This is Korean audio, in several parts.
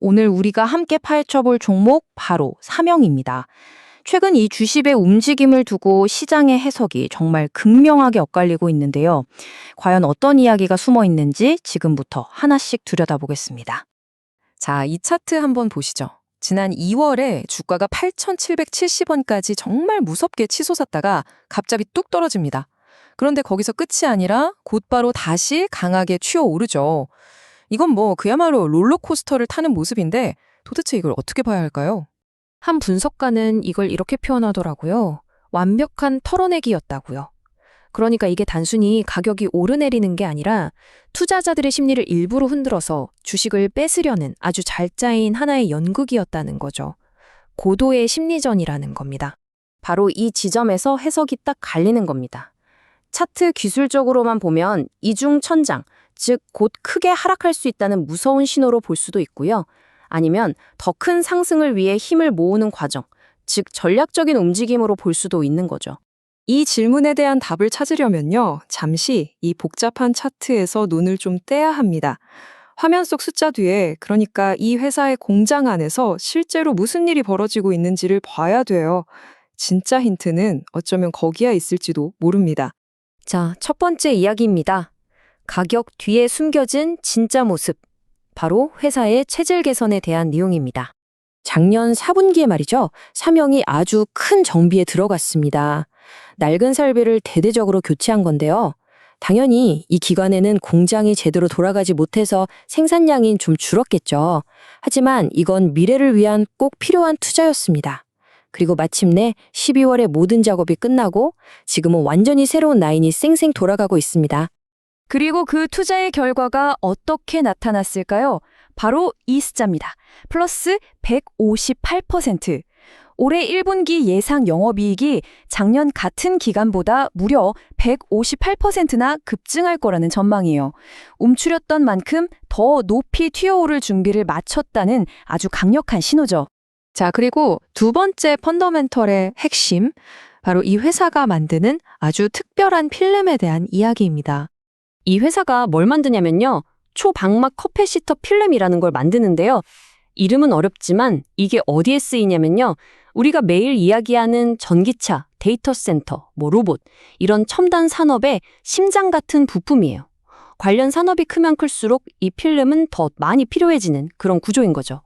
오늘 우리가 함께 파헤쳐볼 종목 바로 삼영입니다. 최근 이 주식의 움직임을 두고 시장의 해석이 정말 극명하게 엇갈리고 있는데요. 과연 어떤 이야기가 숨어 있는지 지금부터 하나씩 들여다보겠습니다. 자, 이 차트 한번 보시죠. 지난 2월에 주가가 8,770원까지 정말 무섭게 치솟았다가 갑자기 뚝 떨어집니다. 그런데 거기서 끝이 아니라 곧바로 다시 강하게 튀어오르죠. 이건 그야말로 롤러코스터를 타는 모습인데 도대체 이걸 어떻게 봐야 할까요? 한 분석가는 이걸 이렇게 표현하더라고요. 완벽한 털어내기였다고요. 그러니까 이게 단순히 가격이 오르내리는 게 아니라 투자자들의 심리를 일부러 흔들어서 주식을 뺏으려는 아주 잘 짜인 하나의 연극이었다는 거죠. 고도의 심리전이라는 겁니다. 바로 이 지점에서 해석이 딱 갈리는 겁니다. 차트 기술적으로만 보면 이중천장, 즉 곧 크게 하락할 수 있다는 무서운 신호로 볼 수도 있고요. 아니면 더 큰 상승을 위해 힘을 모으는 과정, 즉 전략적인 움직임으로 볼 수도 있는 거죠. 이 질문에 대한 답을 찾으려면요, 잠시 이 복잡한 차트에서 눈을 좀 떼야 합니다. 화면 속 숫자 뒤에, 그러니까 이 회사의 공장 안에서 실제로 무슨 일이 벌어지고 있는지를 봐야 돼요. 진짜 힌트는 어쩌면 거기에 있을지도 모릅니다. 자, 첫 번째 이야기입니다. 가격 뒤에 숨겨진 진짜 모습. 바로 회사의 체질 개선에 대한 내용입니다. 작년 4분기에 말이죠. 삼영이 아주 큰 정비에 들어갔습니다. 낡은 설비를 대대적으로 교체한 건데요. 당연히 이 기간에는 공장이 제대로 돌아가지 못해서 생산량이 좀 줄었겠죠. 하지만 이건 미래를 위한 꼭 필요한 투자였습니다. 그리고 마침내 12월에 모든 작업이 끝나고 지금은 완전히 새로운 라인이 쌩쌩 돌아가고 있습니다. 그리고 그 투자의 결과가 어떻게 나타났을까요? 바로 이 숫자입니다. 플러스 158%. 올해 1분기 예상 영업이익이 작년 같은 기간보다 무려 158%나 급증할 거라는 전망이에요. 움츠렸던 만큼 더 높이 튀어오를 준비를 마쳤다는 아주 강력한 신호죠. 자, 그리고 두 번째 펀더멘털의 핵심, 바로 이 회사가 만드는 아주 특별한 필름에 대한 이야기입니다. 이 회사가 뭘 만드냐면요. 초방막 커패시터 필름이라는 걸 만드는데요. 이름은 어렵지만 이게 어디에 쓰이냐면요. 우리가 매일 이야기하는 전기차, 데이터 센터, 로봇, 이런 첨단 산업의 심장 같은 부품이에요. 관련 산업이 크면 클수록 이 필름은 더 많이 필요해지는 그런 구조인 거죠.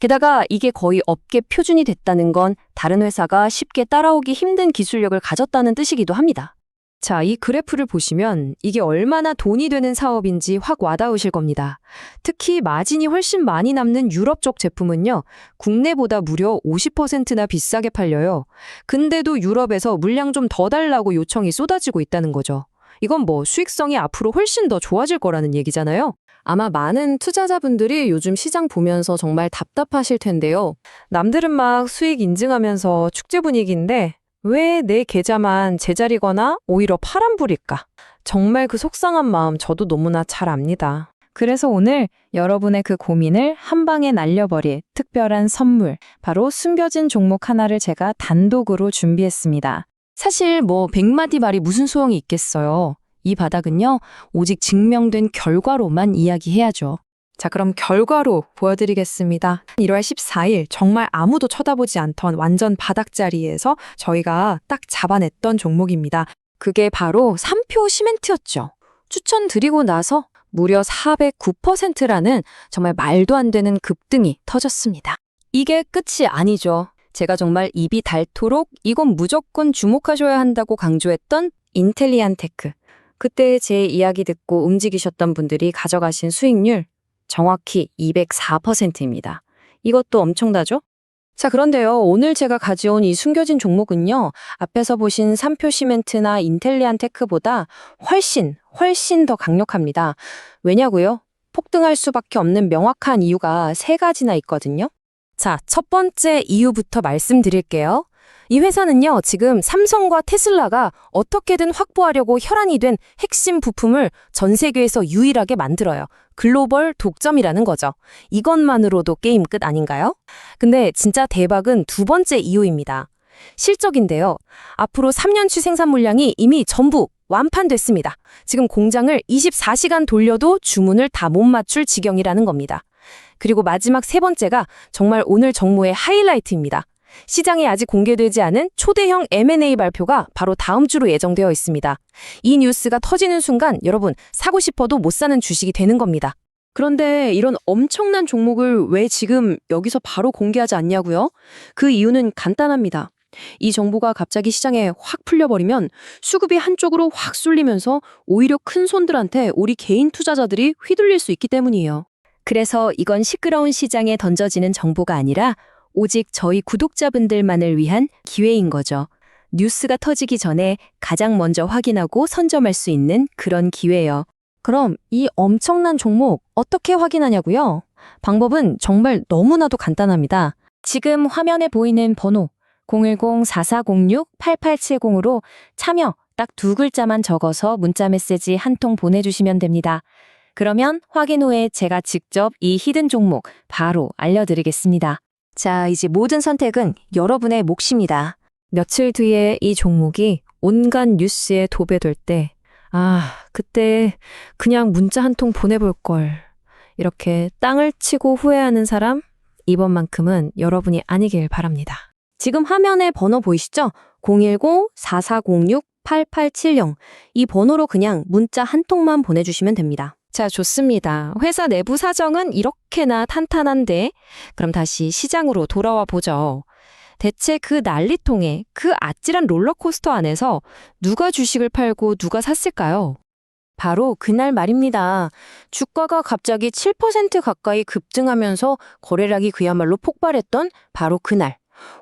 게다가 이게 거의 업계 표준이 됐다는 건 다른 회사가 쉽게 따라오기 힘든 기술력을 가졌다는 뜻이기도 합니다. 자, 이 그래프를 보시면 이게 얼마나 돈이 되는 사업인지 확 와닿으실 겁니다. 특히 마진이 훨씬 많이 남는 유럽 쪽 제품은요, 국내보다 무려 50%나 비싸게 팔려요. 근데도 유럽에서 물량 좀 더 달라고 요청이 쏟아지고 있다는 거죠. 이건 수익성이 앞으로 훨씬 더 좋아질 거라는 얘기잖아요. 아마 많은 투자자분들이 요즘 시장 보면서 정말 답답하실 텐데요. 남들은 막 수익 인증하면서 축제 분위기인데 왜 내 계좌만 제자리거나 오히려 파란불일까? 정말 그 속상한 마음 저도 너무나 잘 압니다. 그래서 오늘 여러분의 그 고민을 한 방에 날려버릴 특별한 선물, 바로 숨겨진 종목 하나를 제가 단독으로 준비했습니다. 사실 100마디 말이 무슨 소용이 있겠어요. 이 바닥은요, 오직 증명된 결과로만 이야기해야죠. 자, 그럼 결과로 보여드리겠습니다. 1월 14일 정말 아무도 쳐다보지 않던 완전 바닥자리에서 저희가 딱 잡아냈던 종목입니다. 그게 바로 3표 시멘트였죠. 추천드리고 나서 무려 409%라는 정말 말도 안 되는 급등이 터졌습니다. 이게 끝이 아니죠. 제가 정말 입이 닳도록 이건 무조건 주목하셔야 한다고 강조했던 인텔리안테크. 그때 제 이야기 듣고 움직이셨던 분들이 가져가신 수익률 정확히 204%입니다. 이것도 엄청나죠? 자, 그런데요. 오늘 제가 가져온 이 숨겨진 종목은요. 앞에서 보신 3표 시멘트나 인텔리안테크보다 훨씬 더 강력합니다. 왜냐고요? 폭등할 수밖에 없는 명확한 이유가 3가지나 있거든요. 자, 첫 번째 이유부터 말씀드릴게요. 이 회사는요, 지금 삼성과 테슬라가 어떻게든 확보하려고 혈안이 된 핵심 부품을 전 세계에서 유일하게 만들어요. 글로벌 독점이라는 거죠. 이것만으로도 게임 끝 아닌가요? 근데 진짜 대박은 두 번째 이유입니다. 실적인데요. 앞으로 3년치 생산 물량이 이미 전부 완판됐습니다. 지금 공장을 24시간 돌려도 주문을 다 못 맞출 지경이라는 겁니다. 그리고 마지막 세 번째가 정말 오늘 정모의 하이라이트입니다. 시장에 아직 공개되지 않은 초대형 M&A 발표가 바로 다음 주로 예정되어 있습니다. 이 뉴스가 터지는 순간 여러분 사고 싶어도 못 사는 주식이 되는 겁니다. 그런데 이런 엄청난 종목을 왜 지금 여기서 바로 공개하지 않냐고요? 그 이유는 간단합니다. 이 정보가 갑자기 시장에 확 풀려버리면 수급이 한쪽으로 확 쏠리면서 오히려 큰 손들한테 우리 개인 투자자들이 휘둘릴 수 있기 때문이에요. 그래서 이건 시끄러운 시장에 던져지는 정보가 아니라 오직 저희 구독자분들만을 위한 기회인 거죠. 뉴스가 터지기 전에 가장 먼저 확인하고 선점할 수 있는 그런 기회예요. 그럼 이 엄청난 종목 어떻게 확인하냐고요? 방법은 정말 너무나도 간단합니다. 지금 화면에 보이는 번호 010-4406-8870으로 참여 딱 두 글자만 적어서 문자 메시지 한 통 보내주시면 됩니다. 그러면 확인 후에 제가 직접 이 히든 종목 바로 알려드리겠습니다. 자, 이제 모든 선택은 여러분의 몫입니다. 며칠 뒤에 이 종목이 온갖 뉴스에 도배될 때, 그때 그냥 문자 한 통 보내볼 걸. 이렇게 땅을 치고 후회하는 사람, 이번만큼은 여러분이 아니길 바랍니다. 지금 화면에 번호 보이시죠? 010-4406-8870. 이 번호로 그냥 문자 한 통만 보내주시면 됩니다. 자, 좋습니다. 회사 내부 사정은 이렇게나 탄탄한데, 그럼 다시 시장으로 돌아와 보죠. 대체 그 난리통에 그 아찔한 롤러코스터 안에서 누가 주식을 팔고 누가 샀을까요? 바로 그날 말입니다. 주가가 갑자기 7% 가까이 급등하면서 거래량이 그야말로 폭발했던 바로 그날.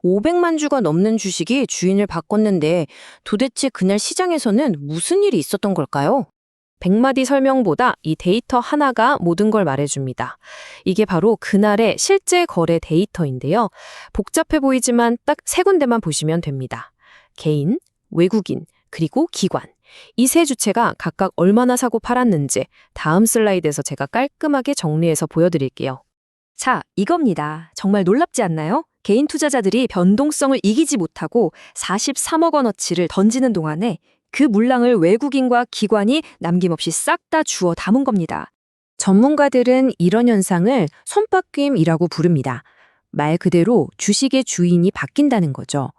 500만 주가 넘는 주식이 주인을 바꿨는데 도대체 그날 시장에서는 무슨 일이 있었던 걸까요? 100마디 설명보다 이 데이터 하나가 모든 걸 말해줍니다. 이게 바로 그날의 실제 거래 데이터인데요. 복잡해 보이지만 딱 세 군데만 보시면 됩니다. 개인, 외국인, 그리고 기관. 이 세 주체가 각각 얼마나 사고 팔았는지 다음 슬라이드에서 제가 깔끔하게 정리해서 보여드릴게요. 자, 이겁니다. 정말 놀랍지 않나요? 개인 투자자들이 변동성을 이기지 못하고 43억 원어치를 던지는 동안에 그 물량을 외국인과 기관이 남김없이 싹 다 주워 담은 겁니다. 전문가들은 이런 현상을 손바뀜이라고 부릅니다. 말 그대로 주식의 주인이 바뀐다는 거죠.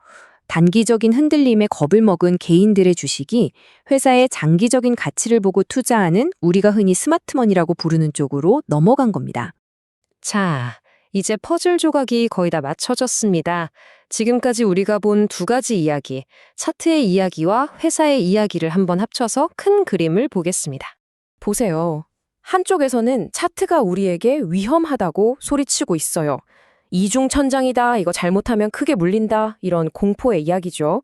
단기적인 흔들림에 겁을 먹은 개인들의 주식이 회사의 장기적인 가치를 보고 투자하는 우리가 흔히 스마트머니라고 부르는 쪽으로 넘어간 겁니다. 자, 이제 퍼즐 조각이 거의 다 맞춰졌습니다. 지금까지 우리가 본 두 가지 이야기, 차트의 이야기와 회사의 이야기를 한번 합쳐서 큰 그림을 보겠습니다. 보세요. 한쪽에서는 차트가 우리에게 위험하다고 소리치고 있어요. 이중천장이다, 이거 잘못하면 크게 물린다, 이런 공포의 이야기죠.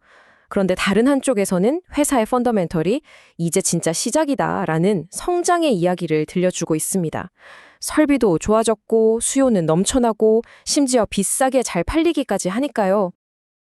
그런데 다른 한쪽에서는 회사의 펀더멘털이 이제 진짜 시작이다 라는 성장의 이야기를 들려주고 있습니다. 설비도 좋아졌고 수요는 넘쳐나고 심지어 비싸게 잘 팔리기까지 하니까요.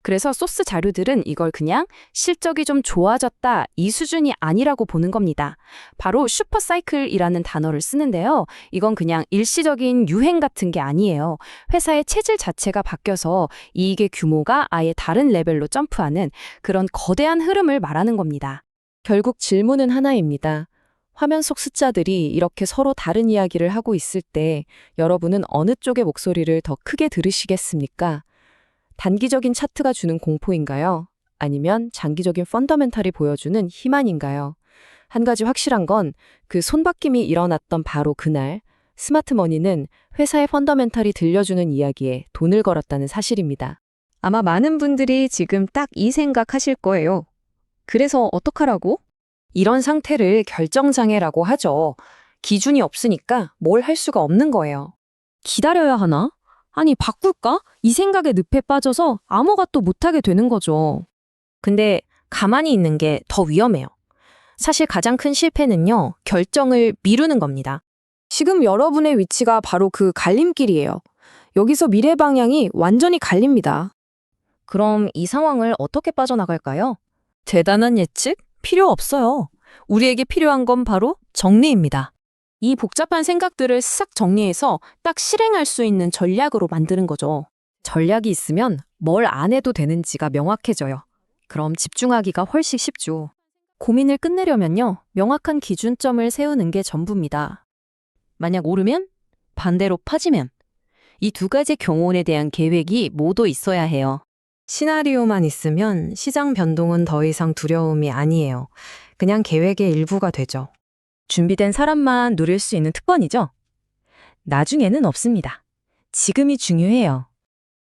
그래서 소스 자료들은 이걸 그냥 실적이 좀 좋아졌다 이 수준이 아니라고 보는 겁니다. 바로 슈퍼사이클이라는 단어를 쓰는데요. 이건 그냥 일시적인 유행 같은 게 아니에요. 회사의 체질 자체가 바뀌어서 이익의 규모가 아예 다른 레벨로 점프하는 그런 거대한 흐름을 말하는 겁니다. 결국 질문은 하나입니다. 화면 속 숫자들이 이렇게 서로 다른 이야기를 하고 있을 때 여러분은 어느 쪽의 목소리를 더 크게 들으시겠습니까? 단기적인 차트가 주는 공포인가요? 아니면 장기적인 펀더멘탈이 보여주는 희망인가요? 한 가지 확실한 건 그 손바뀜이 일어났던 바로 그날 스마트머니는 회사의 펀더멘탈이 들려주는 이야기에 돈을 걸었다는 사실입니다. 아마 많은 분들이 지금 딱 이 생각하실 거예요. 그래서 어떡하라고? 이런 상태를 결정장애라고 하죠. 기준이 없으니까 뭘 할 수가 없는 거예요. 기다려야 하나? 아니, 바꿀까? 이 생각에 늪에 빠져서 아무것도 못하게 되는 거죠. 근데 가만히 있는 게 더 위험해요. 사실 가장 큰 실패는요, 결정을 미루는 겁니다. 지금 여러분의 위치가 바로 그 갈림길이에요. 여기서 미래 방향이 완전히 갈립니다. 그럼 이 상황을 어떻게 빠져나갈까요? 대단한 예측? 필요 없어요. 우리에게 필요한 건 바로 정리입니다. 이 복잡한 생각들을 싹 정리해서 딱 실행할 수 있는 전략으로 만드는 거죠. 전략이 있으면 뭘 안 해도 되는지가 명확해져요. 그럼 집중하기가 훨씬 쉽죠. 고민을 끝내려면요, 명확한 기준점을 세우는 게 전부입니다. 만약 오르면 반대로 퍼지면 이 두 가지 경우에 대한 계획이 모두 있어야 해요. 시나리오만 있으면 시장 변동은 더 이상 두려움이 아니에요. 그냥 계획의 일부가 되죠. 준비된 사람만 누릴 수 있는 특권이죠. 나중에는 없습니다. 지금이 중요해요.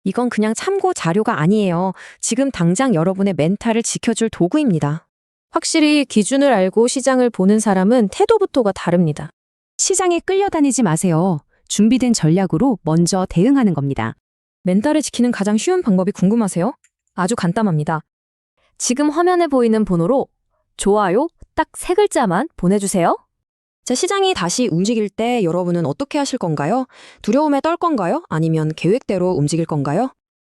이건 그냥 참고 자료가 아니에요. 지금 당장 여러분의 멘탈을 지켜줄 도구입니다. 확실히 기준을 알고 시장을 보는 사람은 태도부터가 다릅니다. 시장에 끌려다니지 마세요. 준비된 전략으로 먼저 대응하는 겁니다. 멘탈을 지키는 가장 쉬운 방법이 궁금하세요? 아주 간단합니다. 지금 화면에 보이는 번호로 좋아요 딱 3글자만 보내주세요. 자, 시장이 다시 움직일 때 여러분은 어떻게 하실 건가요? 두려움에 떨 건가요? 아니면 계획대로 움직일 건가요?